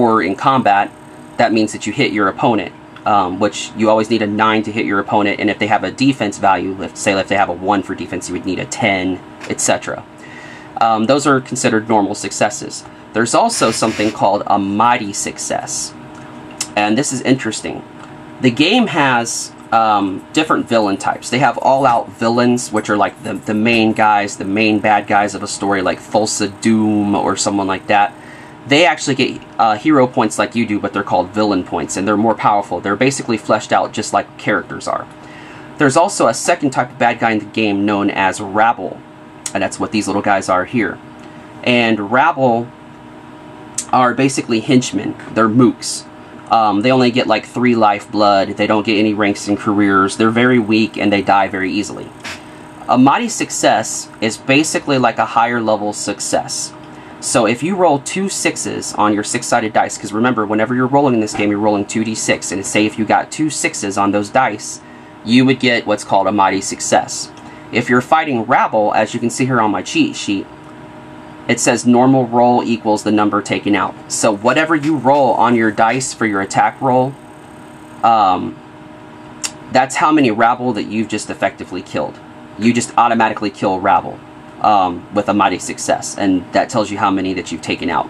or in combat, that means that you hit your opponent, which you always need a 9 to hit your opponent, and if they have a defense value, say if they have a 1 for defense, you would need a 10, etc. Those are considered normal successes. There's also something called a mighty success, and this is interesting. The game has different villain types. They have all-out villains, which are like the main guys, the main bad guys of a story, like Thulsa Doom or someone like that. They actually get hero points like you do, but they're called villain points, and they're more powerful. They're basically fleshed out just like characters are. There's also a second type of bad guy in the game known as Rabble, and that's what these little guys are here. And Rabble are basically henchmen. They're mooks. They only get like 3 life blood. They don't get any ranks and careers. They're very weak, and they die very easily. A mighty success is basically like a higher level success. So if you roll 2 6s on your 6-sided dice, because remember, whenever you're rolling in this game, you're rolling 2d6, and say if you got 2 6s on those dice, you would get what's called a mighty success. If you're fighting Rabble, as you can see here on my cheat sheet, it says normal roll equals the number taken out. So whatever you roll on your dice for your attack roll, that's how many Rabble that you've just effectively killed. You just automatically kill Rabble with a mighty success, and that tells you how many that you've taken out.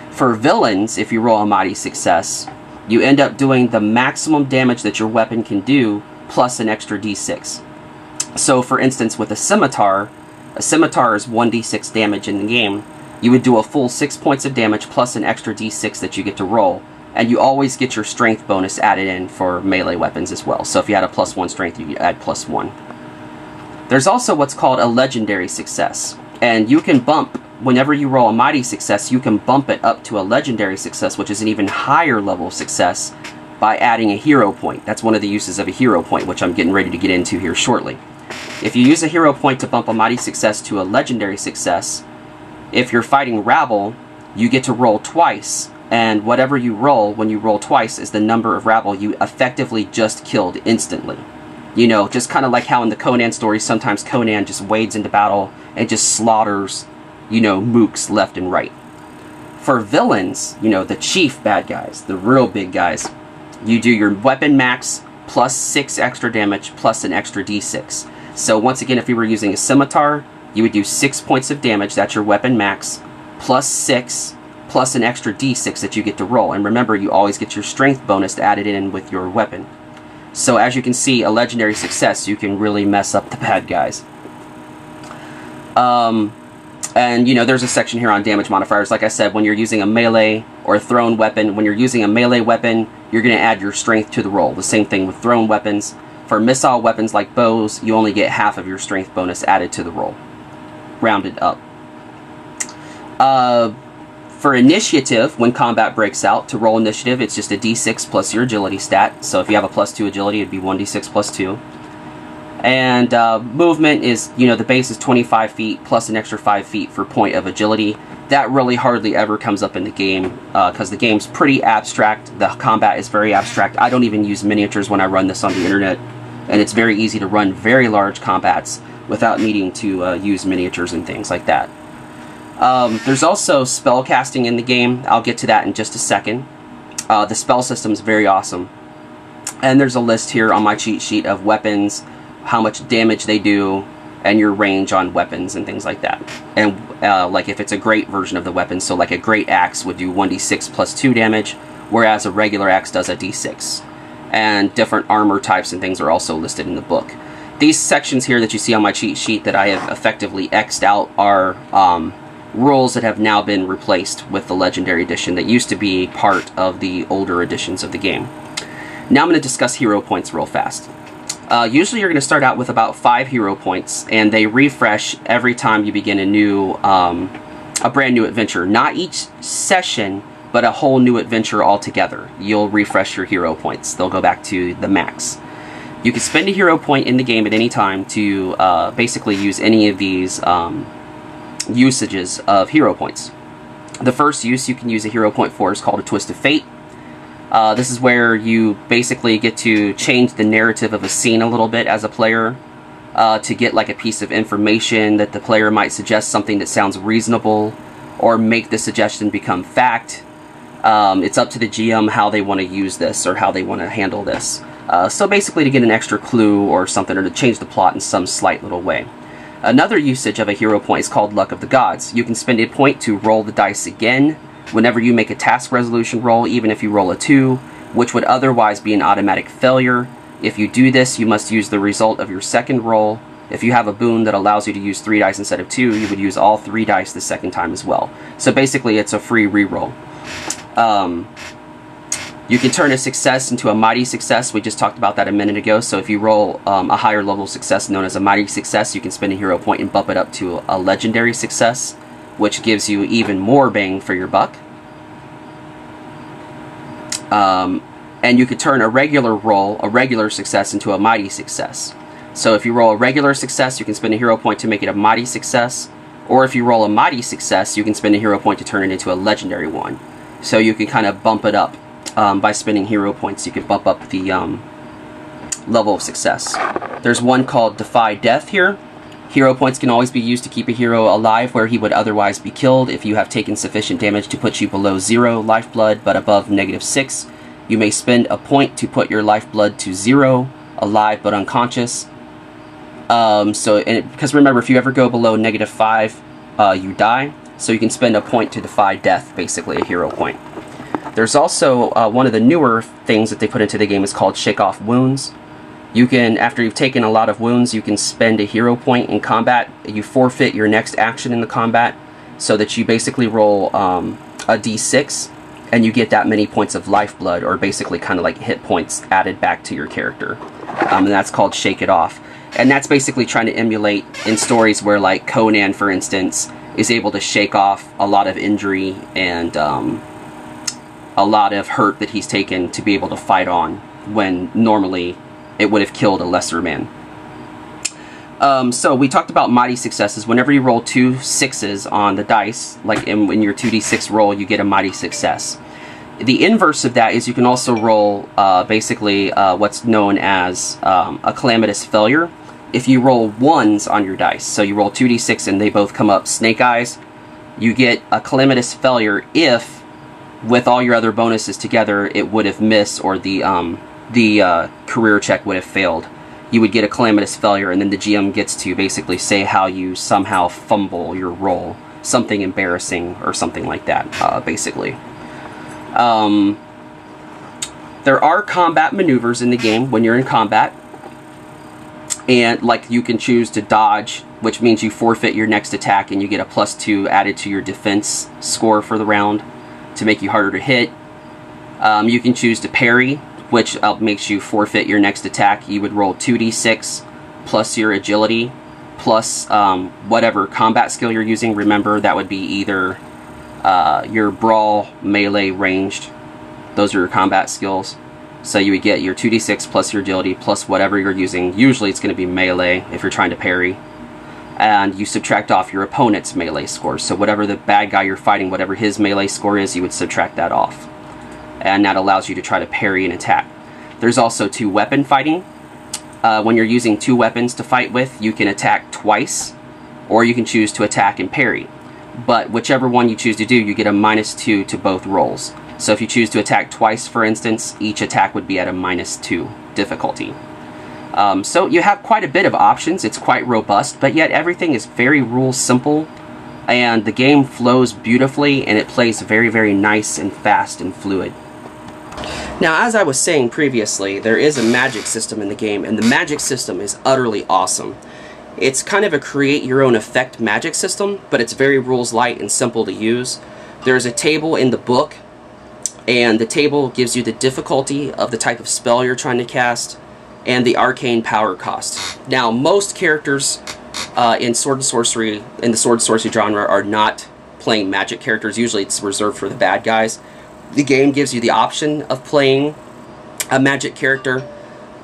For villains, if you roll a mighty success, you end up doing the maximum damage that your weapon can do plus an extra d6. So for instance, with a scimitar is 1d6 damage in the game. You would do a full 6 points of damage plus an extra d6 that you get to roll, and you always get your strength bonus added in for melee weapons as well. So if you had a +1 strength, you add +1. There's also what's called a legendary success, and you can bump, whenever you roll a mighty success, you can bump it up to a legendary success, which is an even higher level of success, by adding a hero point. That's one of the uses of a hero point, which I'm getting ready to get into here shortly. If you use a hero point to bump a mighty success to a legendary success, if you're fighting Rabble, you get to roll twice, and whatever you roll when you roll twice is the number of Rabble you effectively just killed instantly. You know, just kind of like how in the Conan stories, sometimes Conan just wades into battle and just slaughters, you know, mooks left and right. For villains, you know, the chief bad guys, the real big guys, you do your weapon max plus 6 extra damage plus an extra d6. So once again, if you were using a scimitar, you would do 6 points of damage, that's your weapon max, plus 6, plus an extra d6 that you get to roll. And remember, you always get your strength bonus added in with your weapon. So as you can see, a legendary success, you can really mess up the bad guys. And you know, there's a section here on damage modifiers. Like I said, when you're using a melee or a thrown weapon, when you're using a melee weapon, you're going to add your strength to the roll. The same thing with thrown weapons. For missile weapons like bows, you only get half of your strength bonus added to the roll, rounded up. For initiative, when combat breaks out, to roll initiative, it's just a d6 plus your agility stat. So if you have a +2 agility, it'd be 1d6 plus 2. And movement is, you know, the base is 25 feet plus an extra 5 feet for point of agility. That really hardly ever comes up in the game because the game's pretty abstract. The combat is very abstract. I don't even use miniatures when I run this on the internet, and it's very easy to run very large combats without needing to use miniatures and things like that. There's also spell casting in the game. I'll get to that in just a second. The spell system is very awesome. And there's a list here on my cheat sheet of weapons, how much damage they do, and your range on weapons and things like that. And like if it's a great version of the weapon, so like a great axe would do 1d6 plus 2 damage, whereas a regular axe does a d6. And different armor types and things are also listed in the book. These sections here that you see on my cheat sheet that I have effectively X'd out are rules that have now been replaced with the Legendary Edition that used to be part of the older editions of the game. Now I'm going to discuss hero points real fast. Usually you're going to start out with about 5 hero points, and they refresh every time you begin a brand new adventure. Not each session, but a whole new adventure altogether. You'll refresh your hero points. They'll go back to the max. You can spend a hero point in the game at any time to basically use any of these usages of hero points. The first use you can use a hero point for is called a Twist of Fate. This is where you basically get to change the narrative of a scene a little bit as a player to get like a piece of information that the player might suggest something that sounds reasonable or make the suggestion become fact. It's up to the GM how they want to use this or how they want to handle this. So basically to get an extra clue or something, or to change the plot in some slight little way. Another usage of a hero point is called Luck of the Gods. You can spend a point to roll the dice again whenever you make a task resolution roll, even if you roll a 2, which would otherwise be an automatic failure. If you do this, you must use the result of your second roll. If you have a boon that allows you to use 3 dice instead of 2, you would use all 3 dice the second time as well. So basically it's a free reroll. You can turn a success into a mighty success. We just talked about that a minute ago. So if you roll a higher level success known as a mighty success, you can spend a hero point and bump it up to a legendary success, which gives you even more bang for your buck. And you could turn a regular roll, a regular success, into a mighty success. So if you roll a regular success, you can spend a hero point to make it a mighty success. Or if you roll a mighty success, you can spend a hero point to turn it into a legendary one. So you can kind of bump it up. By spending hero points, you can bump up the level of success. There's one called Defy Death here. Hero points can always be used to keep a hero alive where he would otherwise be killed. If you have taken sufficient damage to put you below 0 lifeblood but above -6, you may spend a point to put your lifeblood to 0, alive but unconscious. Because remember, if you ever go below -5, you die. So you can spend a point to defy death, basically a hero point. There's also one of the newer things that they put into the game is called Shake Off Wounds. You can, after you've taken a lot of wounds, you can spend a hero point in combat. You forfeit your next action in the combat, so that you basically roll a d6, and you get that many points of lifeblood, or basically kind of like hit points added back to your character. And that's called Shake It Off. And that's basically trying to emulate in stories where, like, Conan, for instance, is able to shake off a lot of injury and a lot of hurt that he's taken to be able to fight on, when normally it would have killed a lesser man. So we talked about mighty successes. Whenever you roll 2 6s on the dice, like in your 2d6 roll, you get a mighty success. The inverse of that is you can also roll basically what's known as a calamitous failure. If you roll 1s on your dice, so you roll 2d6 and they both come up snake eyes, you get a calamitous failure if, with all your other bonuses together, it would have missed, or the career check would have failed. You would get a calamitous failure, and then the GM gets to basically say how you somehow fumble your roll. Something embarrassing or something like that, basically. There are combat maneuvers in the game when you're in combat. And, like, you can choose to dodge, which means you forfeit your next attack and you get a +2 added to your defense score for the round to make you harder to hit. You can choose to parry, which makes you forfeit your next attack. You would roll 2d6 plus your agility plus whatever combat skill you're using. Remember, that would be either your brawl, melee, ranged. Those are your combat skills. So you would get your 2d6 plus your agility plus whatever you're using. Usually it's going to be melee if you're trying to parry. And you subtract off your opponent's melee score. So whatever the bad guy you're fighting, whatever his melee score is, you would subtract that off. And that allows you to try to parry and attack. There's also 2-weapon fighting. When you're using 2 weapons to fight with, you can attack twice, or you can choose to attack and parry. But whichever one you choose to do, you get a -2 to both rolls. So if you choose to attack twice, for instance, each attack would be at a -2 difficulty. So you have quite a bit of options. It's quite robust, but yet everything is very rule simple, and the game flows beautifully, and it plays very, very nice and fast and fluid. Now, as I was saying previously, there is a magic system in the game, and the magic system is utterly awesome. It's kind of a create-your-own-effect magic system, but it's very rules-light and simple to use. There's a table in the book, and the table gives you the difficulty of the type of spell you're trying to cast, and the arcane power cost. Now, most characters in Sword and Sorcery, in the Sword and Sorcery genre, are not playing magic characters. Usually it's reserved for the bad guys. The game gives you the option of playing a magic character,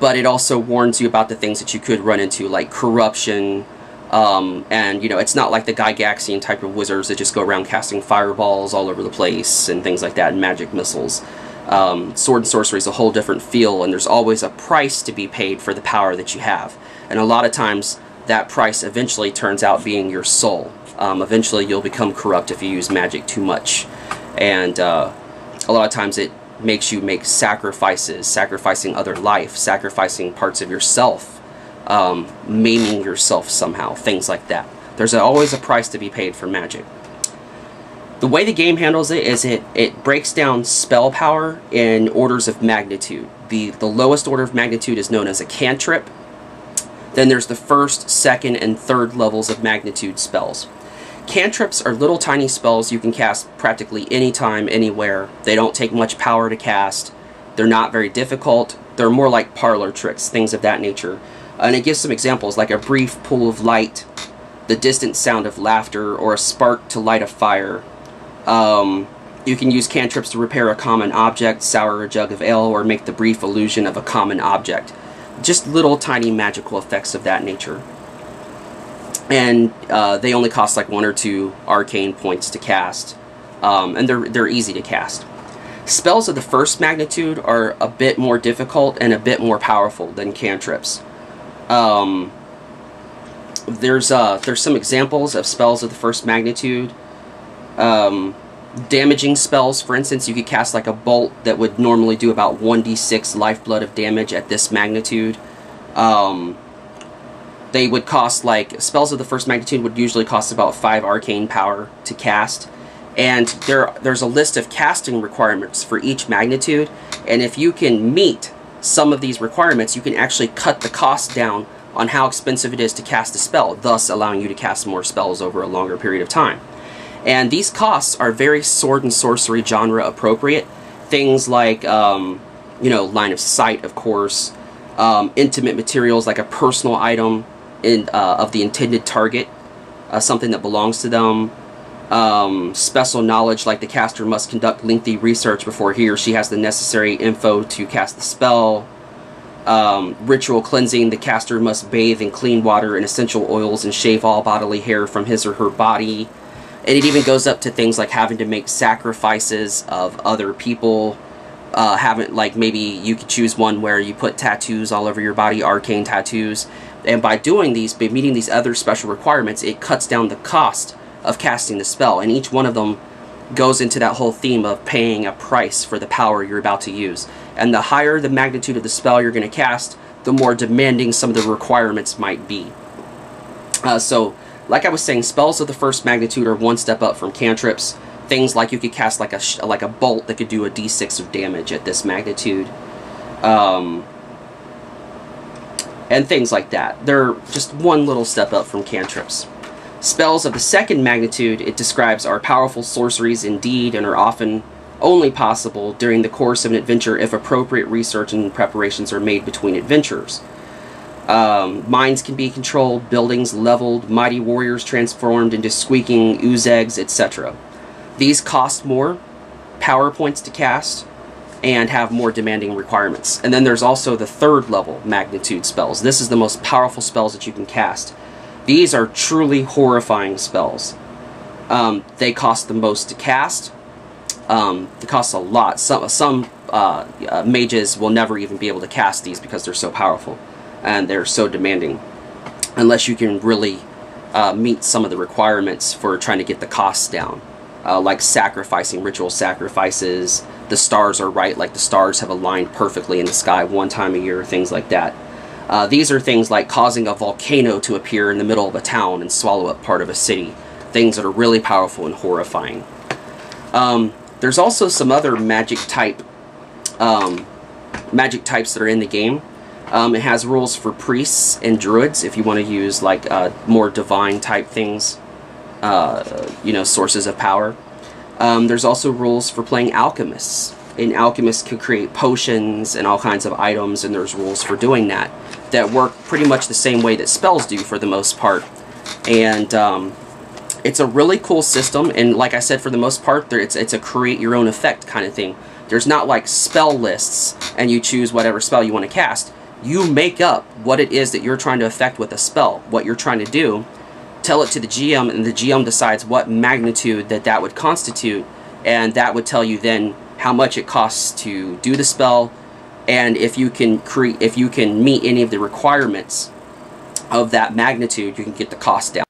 but it also warns you about the things that you could run into, like corruption, and, you know, it's not like the Gygaxian type of wizards that just go around casting fireballs all over the place and things like that, and magic missiles. Sword and Sorcery is a whole different feel, and there's always a price to be paid for the power that you have. And a lot of times, that price eventually turns out being your soul. Eventually, you'll become corrupt if you use magic too much. And a lot of times it makes you make sacrifices, sacrificing other life, sacrificing parts of yourself, maiming yourself somehow, things like that. There's always a price to be paid for magic. The way the game handles it is it breaks down spell power in orders of magnitude. The lowest order of magnitude is known as a cantrip. Then there's the first, second, and third levels of magnitude spells. Cantrips are little tiny spells you can cast practically anytime, anywhere. They don't take much power to cast. They're not very difficult. They're more like parlor tricks, things of that nature. And it gives some examples, like a brief pool of light, the distant sound of laughter, or a spark to light a fire. You can use cantrips to repair a common object, sour a jug of ale, or make the brief illusion of a common object. Just little tiny magical effects of that nature. And they only cost like 1 or 2 arcane points to cast, and they're easy to cast. Spells of the first magnitude are a bit more difficult and a bit more powerful than cantrips. There's some examples of spells of the first magnitude. Damaging spells, for instance, you could cast like a bolt that would normally do about 1d6 lifeblood of damage at this magnitude. They would cost, like, spells of the first magnitude would usually cost about 5 arcane power to cast. And there's a list of casting requirements for each magnitude, and if you can meet some of these requirements, you can actually cut the cost down on how expensive it is to cast a spell, thus allowing you to cast more spells over a longer period of time. And these costs are very sword and sorcery genre appropriate. Things like, you know, line of sight, of course, intimate materials like a personal item of the intended target, something that belongs to them, special knowledge like the caster must conduct lengthy research before he or she has the necessary info to cast the spell, ritual cleansing, the caster must bathe in clean water and essential oils and shave all bodily hair from his or her body. And it even goes up to things like having to make sacrifices of other people. Like maybe you could choose one where you put tattoos all over your body, arcane tattoos. And by doing these, by meeting these other special requirements, it cuts down the cost of casting the spell. And each one of them goes into that whole theme of paying a price for the power you're about to use. And the higher the magnitude of the spell you're going to cast, the more demanding some of the requirements might be. So, like I was saying, spells of the first magnitude are one step up from cantrips. Things like you could cast like a bolt that could do a d6 of damage at this magnitude. And things like that. They're just one little step up from cantrips. Spells of the second magnitude, it describes, are powerful sorceries indeed and are often only possible during the course of an adventure if appropriate research and preparations are made between adventures. Mines can be controlled, buildings leveled, mighty warriors transformed into squeaking oozegs, etc. These cost more power points to cast and have more demanding requirements. And then there's also the third level magnitude spells. This is the most powerful spells that you can cast. These are truly horrifying spells. They cost the most to cast. They cost a lot. Some mages will never even be able to cast these because they're so powerful and they're so demanding, unless you can really meet some of the requirements for trying to get the costs down, like sacrificing, ritual sacrifices. The stars are right, like the stars have aligned perfectly in the sky one time a year, things like that. These are things like causing a volcano to appear in the middle of a town and swallow up part of a city. Things that are really powerful and horrifying. There's also some other magic types that are in the game. It has rules for priests and druids if you want to use like more divine type things, you know, sources of power. There's also rules for playing alchemists. And alchemists can create potions and all kinds of items, and there's rules for doing that work pretty much the same way that spells do for the most part. And it's a really cool system, and like I said, for the most part, it's a create your own effect kind of thing. There's not like spell lists and you choose whatever spell you want to cast. You make up what it is that you're trying to affect with a spell, what you're trying to do, tell it to the GM, and the GM decides what magnitude that would constitute, and that would tell you then how much it costs to do the spell, and if you can meet any of the requirements of that magnitude, you can get the cost down.